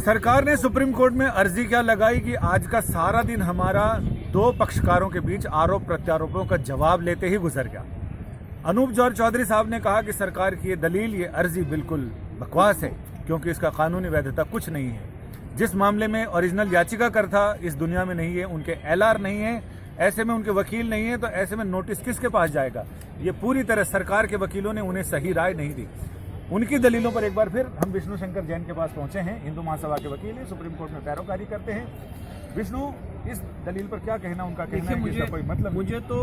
सरकार ने supreme court में अर्जी क्या लगाई कि आज का सारा दिन हमारा दो पक्षकारों के बीच आरोप प्रत्यारोपों का जवाब लेते ही गुजर गया। अनूप जॉर्ज चौधरी साहब ने कहा कि सरकार की ये दलील, ये अर्जी बिल्कुल बकवास है क्योंकि इसका कानूनी वैधता कुछ नहीं है। जिस मामले में ओरिजिनल याचिकाकर्ता इस दुनिया में नहीं है, उनके एलआर नहीं है, ऐसे में उनके वकील नहीं है, तो ऐसे में नोटिस किसके पास जाएगा? ये पूरी तरह सरकार के वकीलों ने उन्हें सही राय नहीं दी। उनकी दलीलों पर एक बार फिर हम विष्णु शंकर जैन के पास पहुंचे हैं। हिंदू महासभा के वकील हैं, सुप्रीम कोर्ट में पैरोकारी करते हैं। विष्णु, इस दलील पर क्या कहना? उनका कहना है कि इसका कोई मतलब नहीं। मुझे तो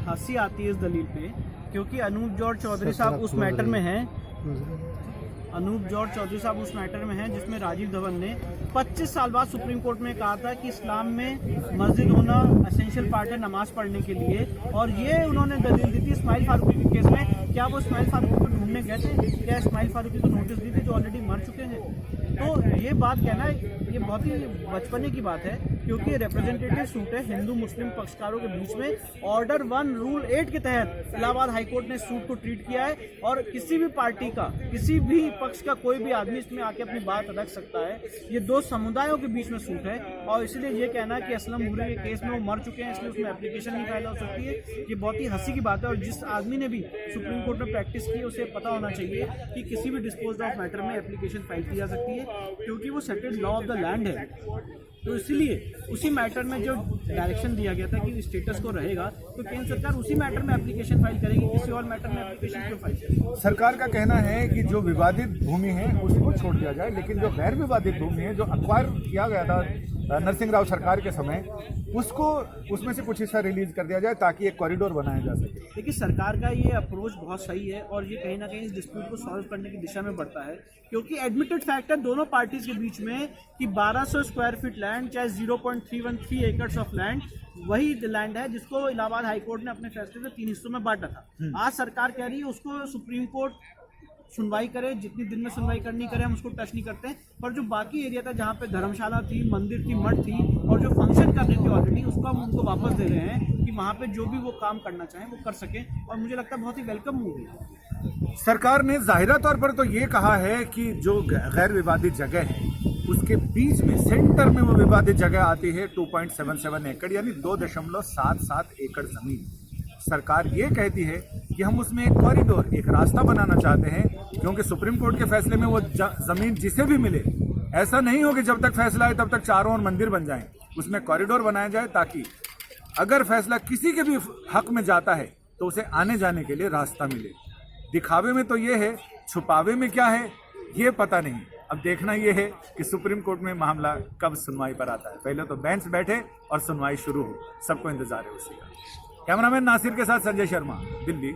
हंसी आती है इस दलील पे, क्योंकि अनूप जॉर्ज चौधरी साहब उस मैटर में हैं। अनूप जॉर्ज चौधरी साहब उस मैटर में हैं जिसमें राजीव धवन ने 25 साल बाद सुप्रीम कोर्ट में कहा था कि इस्लाम में मस्जिद होना एसेंशियल पार्ट है नमाज पढ़ने के लिए, और ये उन्होंने दलील दी थी इस्माइल फारूकी के केस में। क्या वो इस्माइल फारूकी को ढूंढने गए थे? क्या इस्माइल फारूकी को नोटिस दी थी जो ऑलरेडी मर चुके हैं? तो ये बात कहना है, ये बहुत ही बचपने की बात है, क्योंकि रिप्रेजेंटेटिव सूट है हिंदू मुस्लिम पक्षकारों के बीच में। ऑर्डर 1 रूल 8 के तहत इलाहाबाद हाईकोर्ट ने सूट को ट्रीट किया है, और किसी भी पार्टी का, किसी भी पक्ष का कोई भी आदमी इसमें आके अपनी बात रख सकता है। ये दो समुदायों के बीच में सूट है, और इसलिए ये कहना है कि असलम बुरे के केस में वो मर चुके हैं इसलिए उसमें एप्लीकेशन नहीं फाइल हो सकती है, ये बहुत ही हंसी की बात है। और जिस आदमी ने भी सुप्रीम कोर्ट में प्रैक्टिस की उसे पता होना चाहिए कि किसी भी डिस्पोज ऑफ मैटर में एप्लीकेशन फाइल की जा सकती है, क्योंकि वो settled law of the land है। तो इसलिए उसी मैटर में जो डायरेक्शन दिया गया था कि स्टेटस को रहेगा, तो केंद्र सरकार उसी मैटर में एप्लीकेशन फाइल करेगी, किसी और मैटर में एप्लीकेशन क्यों फाइल करेगी? सरकार का कहना है कि जो विवादित भूमि है उसको छोड़ दिया जाए, लेकिन जो गैर विवादित भूमि है, जो अक्वायर किया गया था नरसिंह राव सरकार के समय, उसको उसमें से कुछ हिस्सा रिलीज कर दिया जाए ताकि एक कॉरिडोर बनाया जा सके। देखिए, सरकार का ये अप्रोच बहुत सही है, और ये कहीं ना कहीं इस डिस्प्यूट को सॉल्व करने की दिशा में बढ़ता है, क्योंकि एडमिटेड फैक्ट है दोनों पार्टीज के बीच में कि 1200 स्क्वायर फीट लैंड, चाहे 0.313 एकड़ ऑफ लैंड, वही लैंड है जिसको इलाहाबाद हाईकोर्ट ने अपने फैसले से 3 हिस्सों में बांटा था। आज सरकार कह रही है उसको सुप्रीम कोर्ट सुनवाई करे, जितनी दिन में सुनवाई करनी करे, हम उसको टच नहीं करते। पर जो बाकी एरिया था जहाँ पे धर्मशाला थी, मंदिर थी, मठ थी, और जो फंक्शन कर रही थी ऑलरेडी, उसको हम उनको वापस दे रहे हैं कि वहाँ पे जो भी वो काम करना चाहें वो कर सकें, और मुझे लगता है बहुत ही वेलकम मूव है। सरकार ने जाहिरा तौर पर तो ये कहा है कि जो गैर विवादित जगह है उसके बीच में, सेंटर में वो विवादित जगह आती है 2.77 एकड़, यानी 2.77 एकड़ जमीन। सरकार ये कहती है कि हम उसमें एक कॉरिडोर, एक रास्ता बनाना चाहते हैं, क्योंकि सुप्रीम कोर्ट के फैसले में वो जमीन जिसे भी मिले, ऐसा नहीं हो कि जब तक फैसला है तब तक चारों ओर मंदिर बन जाएं। उसमें कॉरिडोर बनाया जाए ताकि अगर फैसला किसी के भी हक में जाता है तो उसे आने जाने के लिए रास्ता मिले। दिखावे में तो ये है, छुपावे में क्या है ये पता नहीं। अब देखना ये है कि सुप्रीम कोर्ट में मामला कब सुनवाई पर आता है। पहले तो बेंच बैठे और सुनवाई शुरू हो, सबको इंतजार है उसी का। कैमरामैन नासिर के साथ संजय शर्मा, दिल्ली।